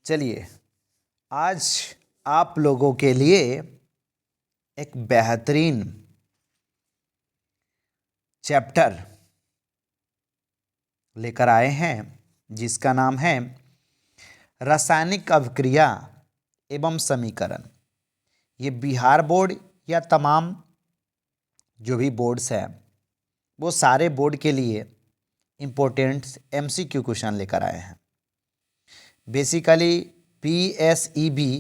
चलिए आज आप लोगों के लिए एक बेहतरीन चैप्टर लेकर आए हैं जिसका नाम है रासायनिक अभिक्रिया एवं समीकरण। ये बिहार बोर्ड या तमाम जो भी बोर्ड्स हैं वो सारे बोर्ड के लिए इम्पोर्टेंट एमसीक्यू क्वेश्चन लेकर आए हैं। बेसिकली पीएसईबी,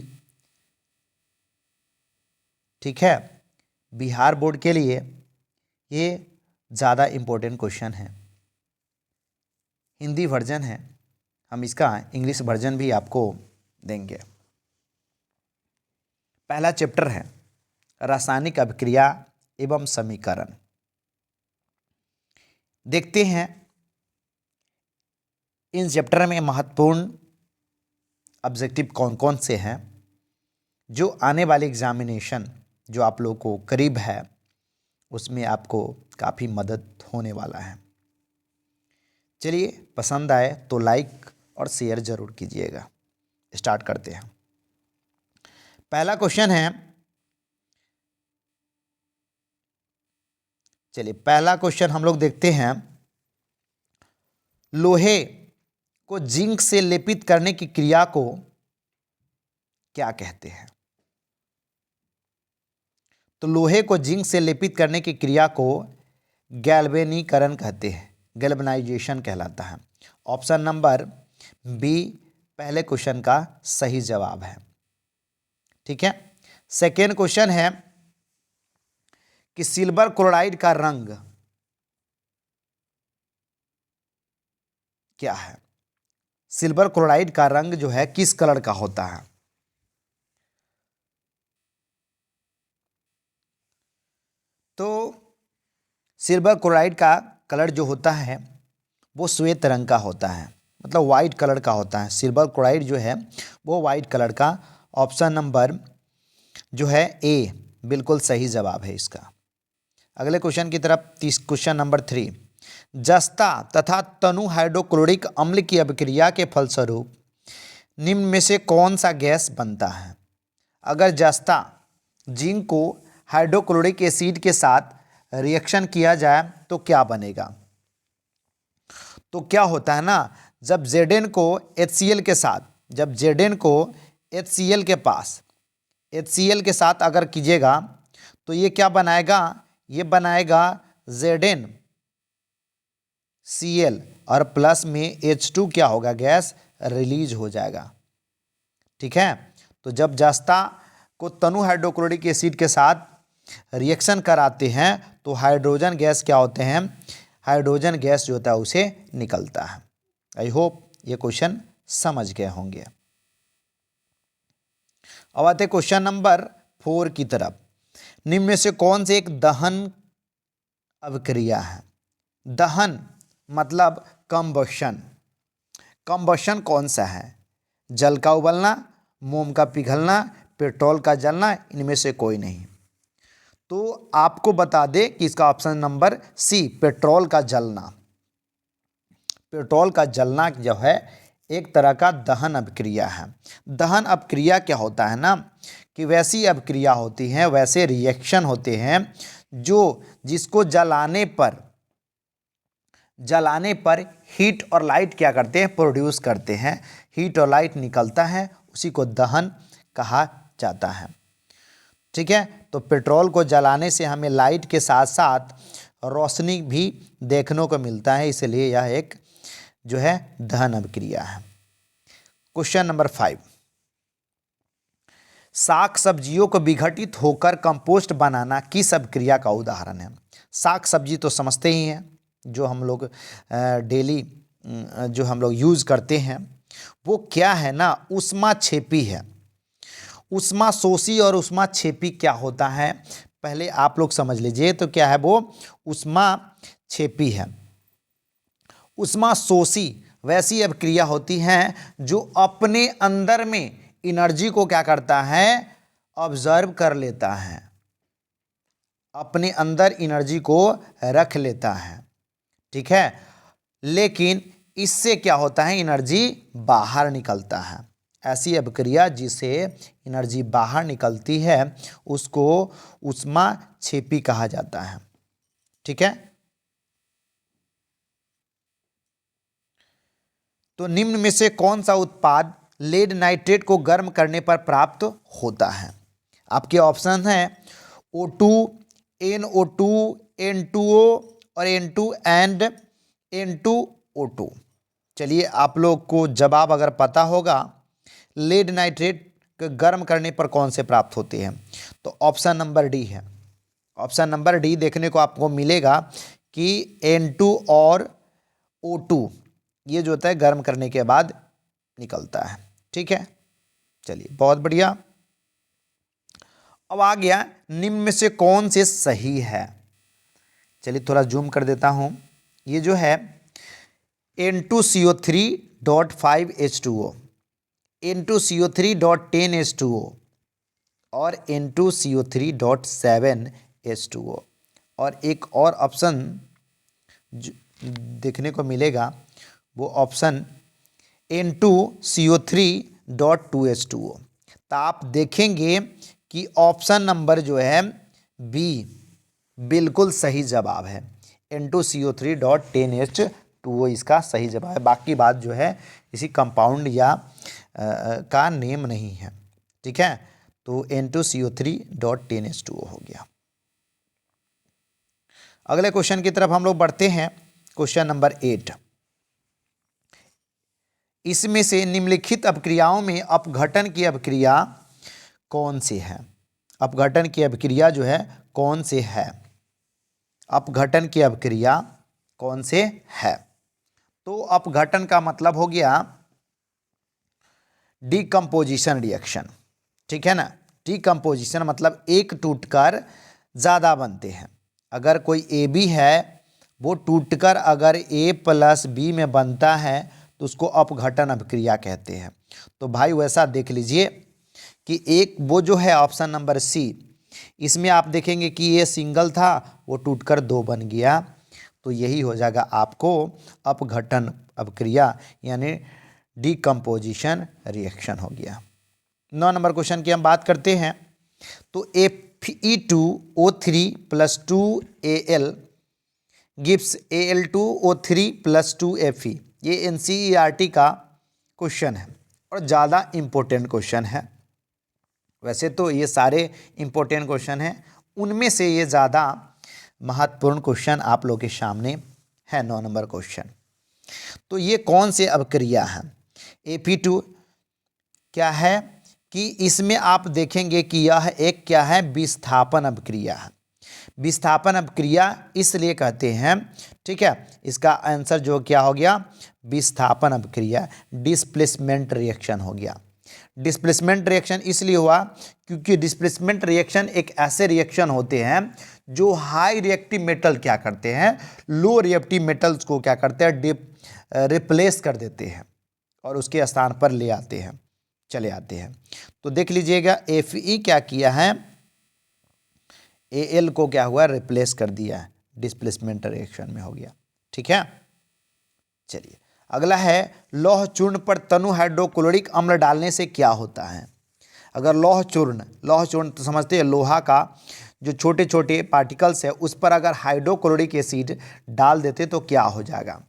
ठीक है, बिहार बोर्ड के लिए ये ज़्यादा इम्पोर्टेंट क्वेश्चन है। हिंदी वर्जन है, हम इसका इंग्लिश वर्जन भी आपको देंगे। पहला चैप्टर है रासायनिक अभिक्रिया एवं समीकरण। देखते हैं इन चैप्टर में महत्वपूर्ण ऑब्जेक्टिव कौन कौन से हैं जो आने वाले एग्जामिनेशन जो आप लोगों को करीब है उसमें आपको काफ़ी मदद होने वाला है। चलिए, पसंद आए तो लाइक और शेयर ज़रूर कीजिएगा। स्टार्ट करते हैं। पहला क्वेश्चन है, चलिए पहला क्वेश्चन हम लोग देखते हैं, लोहे को जिंक से लेपित करने की क्रिया को क्या कहते हैं? तो लोहे को जिंक से लेपित करने की क्रिया को गैल्वेनीकरण कहते हैं, गैल्वेनाइजेशन कहलाता है। ऑप्शन नंबर बी पहले क्वेश्चन का सही जवाब है। ठीक है। सेकेंड क्वेश्चन है कि सिल्वर क्लोराइड का रंग क्या है? सिल्वर क्लोराइड का रंग जो है किस कलर का होता है? तो सिल्वर क्लोराइड का कलर जो होता है वो श्वेत रंग का होता है, मतलब वाइट कलर का होता है। सिल्वर क्लोराइड जो है वो वाइट कलर का। ऑप्शन नंबर जो है ए बिल्कुल सही जवाब है इसका। अगले क्वेश्चन की तरफ, क्वेश्चन नंबर 3, जस्ता तथा तनु हाइड्रोक्लोरिक अम्ल की अभिक्रिया के फलस्वरूप निम्न में से कौन सा गैस बनता है? अगर जस्ता जिंक को हाइड्रोक्लोरिक एसिड के साथ रिएक्शन किया जाए तो क्या बनेगा? तो क्या होता है ना, जब Zn को HCl के साथ, जब Zn को HCl के पास HCl के साथ अगर कीजिएगा तो ये क्या बनाएगा? ये बनाएगा Zn Cl और प्लस में H2 क्या होगा? गैस रिलीज हो जाएगा। ठीक है। तो जब जस्ता को तनु हाइड्रोक्लोरिक एसिड के साथ रिएक्शन कराते हैं तो हाइड्रोजन गैस क्या होते हैं? हाइड्रोजन गैस जो होता है उसे निकलता है। आई होप ये क्वेश्चन समझ गए होंगे। अब आते क्वेश्चन नंबर 4 की तरफ। निम्न में से कौन से एक दहन अभिक्रिया है? दहन मतलब कंबशन। कंबशन कौन सा है? जल का उबलना, मोम का पिघलना, पेट्रोल का जलना, इनमें से कोई नहीं। तो आपको बता दें कि इसका ऑप्शन नंबर सी पेट्रोल का जलना। पेट्रोल का जलना जो है एक तरह का दहन अभिक्रिया है। दहन अभिक्रिया क्या होता है ना, कि वैसी अभिक्रिया होती हैं, वैसे रिएक्शन होते हैं जो जिसको जलाने पर हीट और लाइट क्या करते हैं? प्रोड्यूस करते हैं। हीट और लाइट निकलता है, उसी को दहन कहा जाता है। ठीक है। तो पेट्रोल को जलाने से हमें लाइट के साथ साथ रोशनी भी देखने को मिलता है, इसलिए यह एक जो है दहन अभिक्रिया है। क्वेश्चन नंबर 5, साग सब्जियों को विघटित होकर कंपोस्ट बनाना किस अभिक्रिया का उदाहरण है? साग सब्जी तो समझते ही हैं, जो हम लोग डेली जो हम लोग यूज़ करते हैं वो क्या है ना, ऊष्माक्षेपी है। ऊष्माशोषी और ऊष्माक्षेपी क्या होता है पहले आप लोग समझ लीजिए। तो क्या है वो? ऊष्माक्षेपी है। ऊष्माशोषी वैसी अभिक्रिया होती है जो अपने अंदर में एनर्जी को क्या करता है? ऑब्जर्व कर लेता है, अपने अंदर एनर्जी को रख लेता है। ठीक है। लेकिन इससे क्या होता है? एनर्जी बाहर निकलता है। ऐसी अभिक्रिया जिसे एनर्जी बाहर निकलती है उसको ऊष्माक्षेपी कहा जाता है। ठीक है, तो निम्न में से कौन सा उत्पाद लेड नाइट्रेट को गर्म करने पर प्राप्त होता है? आपके ऑप्शन हैं O2, NO2, N2O और N2 एंड N2O2। चलिए, आप लोग को जवाब अगर पता होगा लेड नाइट्रेट गर्म करने पर कौन से प्राप्त होते हैं, तो ऑप्शन नंबर डी है। ऑप्शन नंबर डी देखने को आपको मिलेगा कि N2 और O2 ये जो होता है गर्म करने के बाद निकलता है। ठीक है, चलिए बहुत बढ़िया। अब आ गया निम्न में से कौन से सही है। चलिए थोड़ा जूम कर देता हूं। ये जो है N2CO3.5H2O, N2CO3.10H2O और N2CO3.7H2O और एक और ऑप्शन देखने को मिलेगा, वो ऑप्शन N2CO3.2H2O। तो आप देखेंगे कि ऑप्शन नंबर जो है बी बिल्कुल सही जवाब है। N2CO3.10H2O इसका सही जवाब है। बाकी बात जो है किसी कंपाउंड या का नेम नहीं है। ठीक है, तो N2CO3.10H2O हो गया। अगले क्वेश्चन की तरफ हम लोग बढ़ते हैं। क्वेश्चन नंबर 8, इसमें से निम्नलिखित अपक्रियाओं में अपघटन की अभिक्रिया कौन सी है? अपघटन की अभिक्रिया जो है कौन से है? अपघटन की अभिक्रिया कौन से है? तो अपघटन का मतलब हो गया डीकम्पोजिशन रिएक्शन। ठीक है ना, डीकम्पोजिशन मतलब एक टूटकर ज़्यादा बनते हैं। अगर कोई ए बी है, वो टूटकर अगर ए प्लस बी में बनता है तो उसको अपघटन अभिक्रिया कहते हैं। तो भाई वैसा देख लीजिए कि एक वो जो है ऑप्शन नंबर सी, इसमें आप देखेंगे कि ये सिंगल था, वो टूटकर दो बन गया, तो यही हो जाएगा आपको अपघटन अभिक्रिया यानी डीकम्पोजिशन रिएक्शन हो गया। 9 नंबर क्वेश्चन की हम बात करते हैं। तो Fe2O3 + 2Al gives Al2O3 + 2Fe। ये NCERT का क्वेश्चन है और ज़्यादा इम्पोर्टेंट क्वेश्चन है। वैसे तो ये सारे इम्पोर्टेंट क्वेश्चन हैं, उनमें से ये ज़्यादा महत्वपूर्ण क्वेश्चन आप लोग के सामने है। 9 नंबर क्वेश्चन, तो ये कौन से अभिक्रिया है? Fe2 क्या है कि इसमें आप देखेंगे कि यह एक क्या है, विस्थापन अभिक्रिया है। विस्थापन अभिक्रिया इसलिए कहते हैं, ठीक है, इसका आंसर जो क्या हो गया, विस्थापन अभिक्रिया, डिस्प्लेसमेंट रिएक्शन हो गया। डिस्प्लेसमेंट रिएक्शन इसलिए हुआ क्योंकि डिस्प्लेसमेंट रिएक्शन एक ऐसे रिएक्शन होते हैं जो हाई रिएक्टिव मेटल क्या करते हैं, लो रिएक्टिव मेटल्स को क्या करते हैं, रिप्लेस कर देते हैं और उसके स्थान पर ले आते हैं, चले आते हैं। तो देख लीजिएगा Fe क्या किया है, Al को क्या हुआ, रिप्लेस कर दिया है, डिस्प्लेसमेंट रिएक्शन में हो गया। ठीक है, चलिए अगला है लौह चूर्ण पर तनु हाइड्रोक्लोरिक अम्ल डालने से क्या होता है? अगर लौह चूर्ण तो समझते हैं लोहा का जो छोटे छोटे पार्टिकल्स है, उस पर अगर हाइड्रोक्लोरिक एसिड डाल देते तो क्या हो जाएगा?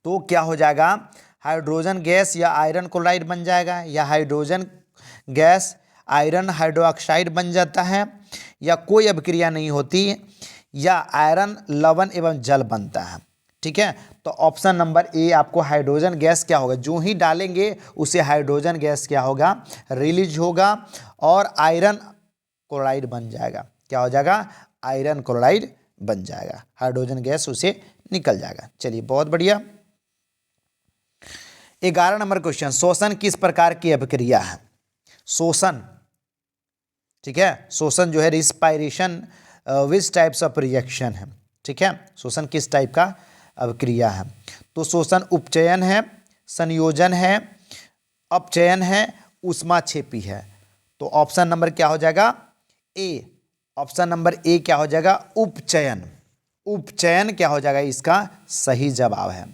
तो क्या हो जाएगा, हाइड्रोजन गैस या आयरन क्लोराइड बन जाएगा, या हाइड्रोजन गैस आयरन हाइड्रोक्साइड बन जाता है, या कोई अभिक्रिया नहीं होती, या आयरन लवण एवं जल बनता है। ठीक है, तो ऑप्शन नंबर ए आपको हाइड्रोजन गैस क्या होगा, जो ही डालेंगे उसे हाइड्रोजन गैस क्या होगा, रिलीज होगा और आयरन क्लोराइड बन जाएगा। क्या हो जाएगा, आयरन क्लोराइड बन जाएगा, हाइड्रोजन गैस उसे निकल जाएगा। चलिए बहुत बढ़िया। 11 नंबर क्वेश्चन, शोषण किस प्रकार की अभिक्रिया है? शोषण, ठीक है, शोषण जो है respiration which types of reaction है। ठीक है, शोषण किस टाइप का अभिक्रिया है? तो शोषण उपचयन है, संयोजन है, अपचयन है, ऊष्माक्षेपी है। तो ऑप्शन नंबर क्या हो जाएगा, ए। ऑप्शन नंबर ए क्या हो जाएगा, उपचयन। उपचयन क्या हो जाएगा, इसका सही जवाब है।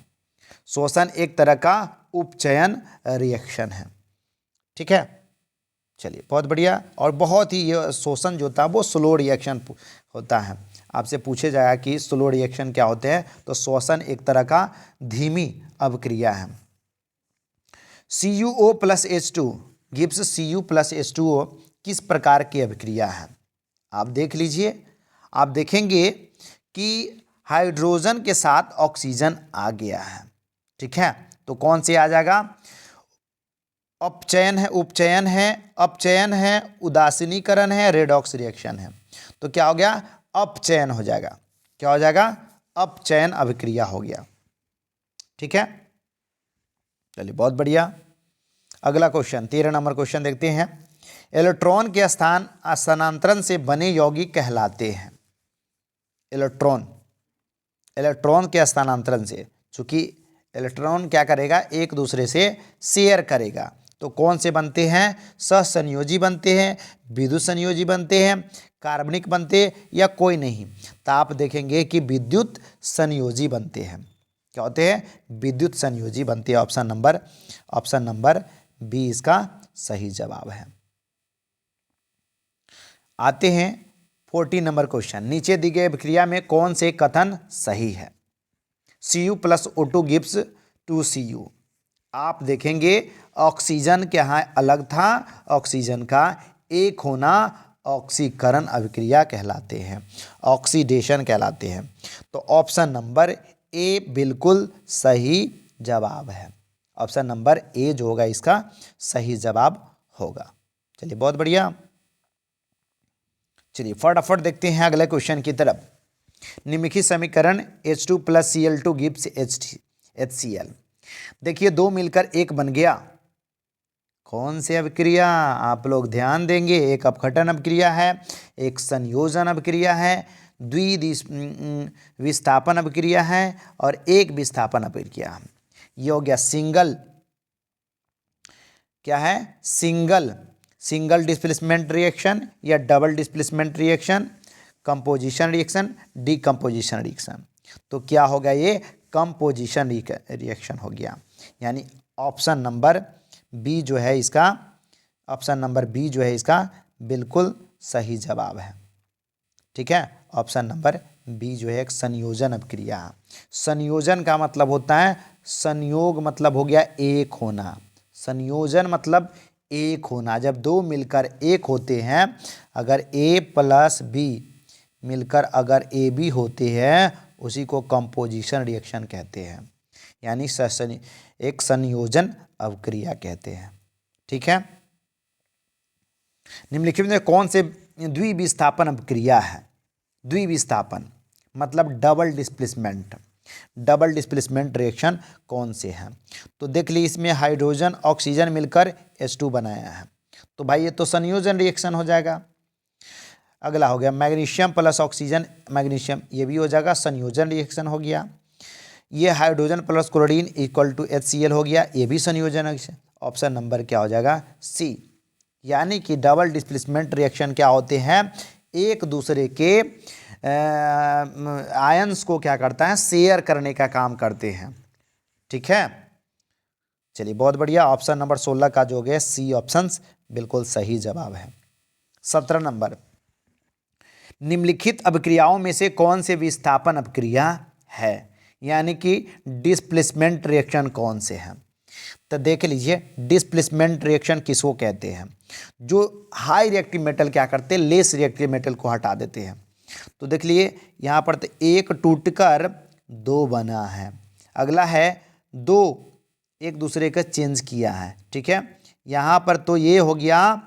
शोषण एक तरह का उपचयन रिएक्शन है। ठीक है, चलिए बहुत बढ़िया। और बहुत ही ये शोषण जो होता है वो स्लो रिएक्शन होता है। आपसे पूछे जाएगा कि स्लो रिएक्शन क्या होते हैं, तो श्वसन एक तरह का धीमी अभिक्रिया है। CuO plus H2 gives Cu plus H2O किस प्रकार की अभिक्रिया है? आप देख लीजिए, आप देखेंगे कि हाइड्रोजन के साथ ऑक्सीजन आ गया है। ठीक है, तो कौन से आ जाएगा? अपचयन है, उपचयन है, अपचयन है, उदासीनीकरण है, रेडॉक्स रिएक्शन है। तो क्या हो गया? अपचयन हो जाएगा। क्या हो जाएगा? अपचयन अभिक्रिया हो गया। ठीक है, चलिए बहुत बढ़िया। अगला क्वेश्चन 13 नंबर क्वेश्चन देखते हैं। इलेक्ट्रॉन के स्थानांतरण से बने यौगिक कहलाते हैं। इलेक्ट्रॉन के स्थानांतरण से, चूंकि इलेक्ट्रॉन क्या करेगा? एक दूसरे से शेयर करेगा। तो कौन से बनते हैं? सहसंयोजी बनते हैं, विद्युत संयोजी बनते हैं, कार्बनिक बनते हैं, या कोई नहीं? तो आप देखेंगे कि विद्युत संयोजी बनते हैं। क्या होते हैं? विद्युत संयोजी बनते हैं। ऑप्शन नंबर बी इसका सही जवाब है। आते हैं 14 नंबर क्वेश्चन। नीचे दी गई अभिक्रिया में कौन से कथन सही है? Cu plus O2 gives 2Cu। आप देखेंगे ऑक्सीजन के यहाँ अलग था, ऑक्सीजन का एक होना ऑक्सीकरण अभिक्रिया कहलाते हैं, ऑक्सीडेशन कहलाते हैं। तो ऑप्शन नंबर ए बिल्कुल सही जवाब है। ऑप्शन नंबर ए जो होगा इसका सही जवाब होगा। चलिए बहुत बढ़िया। चलिए फटाफट देखते हैं अगले क्वेश्चन की तरफ। निम्नलिखित समीकरण H2 plus Cl2 gives HCl। देखिए दो मिलकर एक बन गया। कौन सी अभिक्रिया? आप लोग ध्यान देंगे, एक अपघटन अभिक्रिया है, एक संयोजन अभिक्रिया है, विस्थापन अभिक्रिया है और एक विस्थापन अभिक्रिया है। ये हो गया सिंगल, क्या है? सिंगल डिस्प्लेसमेंट रिएक्शन या double displacement reaction, composition reaction, decomposition reaction. तो क्या होगा? ये कंपोजिशन रिएक्शन हो गया। यानी ऑप्शन नंबर बी जो है इसका बिल्कुल सही जवाब है। ठीक है, ऑप्शन नंबर बी जो है एक संयोजन अभिक्रिया। संयोजन का मतलब होता है, संयोग मतलब हो गया एक होना, संयोजन मतलब एक होना। जब दो मिलकर एक होते हैं, अगर A प्लस बी मिलकर अगर AB होते हैं, उसी को कंपोजिशन रिएक्शन कहते हैं, यानी एक संयोजन अभिक्रिया कहते हैं। ठीक है, निम्नलिखित में कौन से द्विविस्थापन अभिक्रिया है? द्विविस्थापन मतलब डबल डिस्प्लेसमेंट रिएक्शन कौन से हैं? तो देख ली, इसमें हाइड्रोजन ऑक्सीजन मिलकर H2 बनाया है, तो भाई ये तो संयोजन रिएक्शन हो जाएगा। अगला हो गया मैग्नीशियम प्लस ऑक्सीजन मैग्नीशियम, ये भी हो जाएगा, संयोजन रिएक्शन हो गया। ये hydrogen plus chlorine equal to HCl हो गया, ये भी संयोजन रिएक्शन। ऑप्शन नंबर क्या हो जाएगा? सी। यानी कि डबल डिस्प्लेसमेंट रिएक्शन क्या होते हैं? एक दूसरे के आयंस को क्या करता है? शेयर करने का काम करते हैं। ठीक है, चलिए बहुत बढ़िया। ऑप्शन नंबर 16 का जो हो गया सी ऑप्शन बिल्कुल सही जवाब है। 17 नंबर, निम्नलिखित अभिक्रियाओं में से कौन से विस्थापन अभिक्रिया है? यानी कि डिस्प्लेसमेंट रिएक्शन कौन से हैं? तो देख लीजिए, डिस्प्लेसमेंट रिएक्शन किसको कहते हैं? जो हाई रिएक्टिव मेटल क्या करते हैं? लेस रिएक्टिव मेटल को हटा देते हैं। तो देख लिए यहाँ पर तो एक टूटकर दो बना है, अगला है दो एक दूसरे का चेंज किया है। ठीक है, यहाँ पर तो ये हो गया,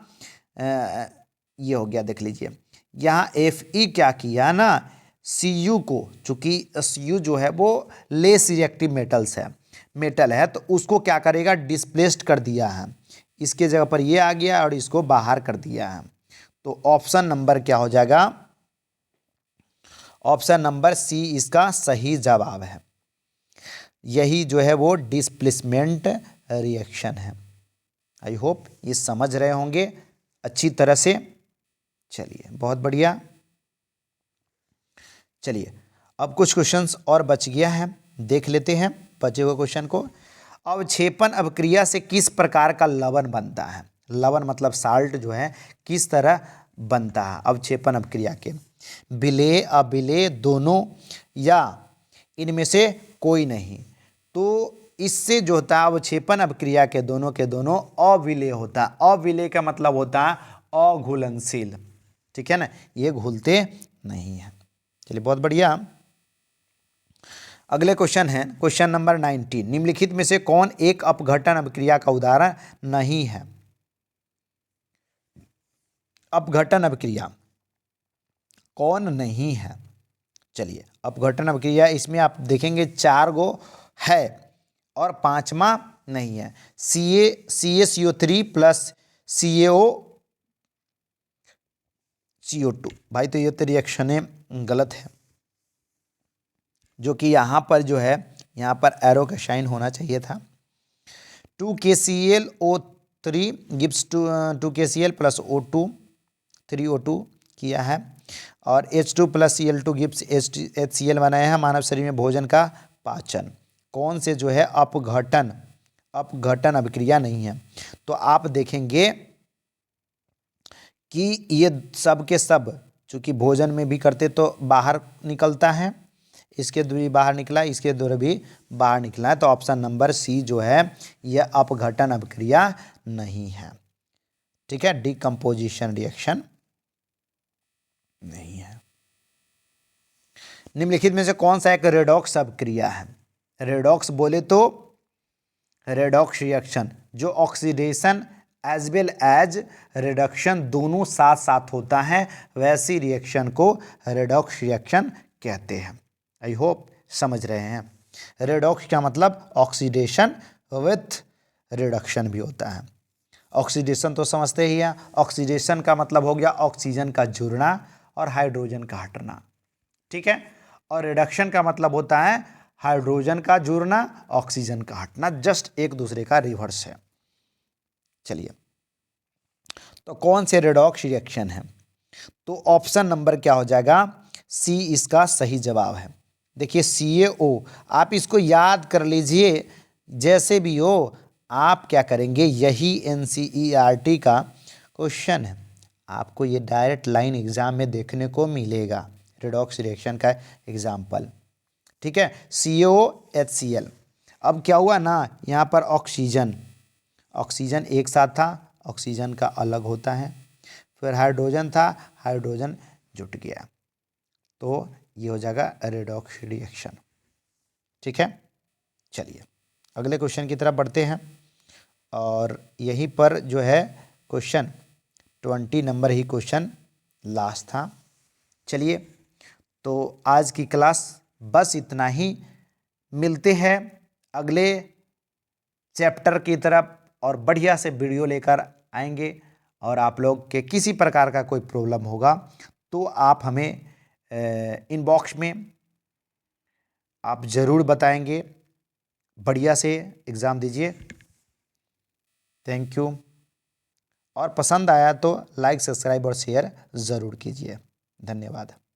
देख लीजिए यहाँ Fe क्या किया ना, Cu को, चूंकि Cu जो है वो लेस रिएक्टिव मेटल है, तो उसको क्या करेगा? डिस्प्लेस्ड कर दिया है, इसके जगह पर ये आ गया और इसको बाहर कर दिया है। तो ऑप्शन नंबर क्या हो जाएगा? ऑप्शन नंबर सी इसका सही जवाब है। यही जो है वो डिस्प्लेसमेंट रिएक्शन है। आई होप ये समझ रहे होंगे अच्छी तरह से। चलिए बहुत बढ़िया। चलिए अब कुछ क्वेश्चंस और बच गया है, देख लेते हैं बचे हुए क्वेश्चन को। अवक्षेपण अभिक्रिया से किस प्रकार का लवण बनता है? लवण मतलब साल्ट जो है किस तरह बनता है अवक्षेपण अभिक्रिया के? विलेय, अविलेय, दोनों, या इनमें से कोई नहीं? तो इससे जो होता है अवक्षेपण अभिक्रिया के दोनों अविलेय होता है। अविलेय का मतलब होता है अघुलनशील, ठीक है ना, ये घुलते नहीं है। चलिए बहुत बढ़िया। अगले क्वेश्चन है क्वेश्चन नंबर 19। निम्नलिखित में से कौन एक अपघटन अभिक्रिया का उदाहरण नहीं है? अपघटन अभिक्रिया कौन नहीं है? चलिए, अपघटन अभिक्रिया इसमें आप देखेंगे 4 गो है और 5वां नहीं है। CaCO3 plus CaCO2। भाई तो ये तो रिएक्शनें गलत है, जो कि यहाँ पर जो है यहाँ पर एरो का साइन होना चाहिए था। 2KClO3 gives 2KCl plus O2 3O2 किया है, और H2 plus Cl2 gives HCl बनाया है। मानव शरीर में भोजन का पाचन। कौन से जो है अपघटन अभिक्रिया नहीं है? तो आप देखेंगे कि ये सब के सब चूंकि भोजन में भी करते तो बाहर निकलता है, इसके द्वारा भी बाहर निकला, इसके द्वारा भी बाहर निकला है। तो ऑप्शन नंबर सी जो है यह अपघटन अभिक्रिया नहीं है, ठीक है, डिकम्पोजिशन रिएक्शन नहीं है। निम्नलिखित में से कौन सा एक रेडॉक्स अभिक्रिया है? रेडॉक्स बोले तो रेडॉक्स रिएक्शन जो oxidation as well as reduction दोनों साथ साथ होता है, वैसी रिएक्शन को रेडॉक्स रिएक्शन कहते हैं। आई होप समझ रहे हैं। रेडॉक्स का मतलब ऑक्सीडेशन विथ रिडक्शन भी होता है। ऑक्सीडेशन तो समझते ही हैं, ऑक्सीडेशन का मतलब हो गया ऑक्सीजन का जुड़ना और हाइड्रोजन का हटना, ठीक है, और रिडक्शन का मतलब होता है हाइड्रोजन का जुड़ना, ऑक्सीजन का हटना, जस्ट एक दूसरे का रिवर्स है। चलिए, तो कौन से रेडॉक्स रिएक्शन है? तो ऑप्शन नंबर क्या हो जाएगा? सी इसका सही जवाब है। देखिए CaO, आप इसको याद कर लीजिए, जैसे भी हो आप क्या करेंगे, यही NCERT का क्वेश्चन है, आपको ये डायरेक्ट लाइन एग्जाम में देखने को मिलेगा, रेडॉक्स रिएक्शन का एग्जाम्पल, ठीक है, CaOHCl। अब क्या हुआ ना, यहाँ पर ऑक्सीजन एक साथ था, ऑक्सीजन का अलग होता है, फिर हाइड्रोजन था, हाइड्रोजन जुट गया, तो ये हो जाएगा रेडॉक्स रिएक्शन, ठीक है। चलिए अगले क्वेश्चन की तरफ बढ़ते हैं, और यहीं पर जो है क्वेश्चन 20 नंबर ही क्वेश्चन लास्ट था। चलिए, तो आज की क्लास बस इतना ही, मिलते हैं अगले चैप्टर की तरफ और बढ़िया से वीडियो लेकर आएंगे। और आप लोग के किसी प्रकार का कोई प्रॉब्लम होगा तो आप हमें इनबॉक्स में आप ज़रूर बताएंगे। बढ़िया से एग्ज़ाम दीजिए। Thank you. और पसंद आया तो लाइक, सब्सक्राइब और शेयर ज़रूर कीजिए। धन्यवाद।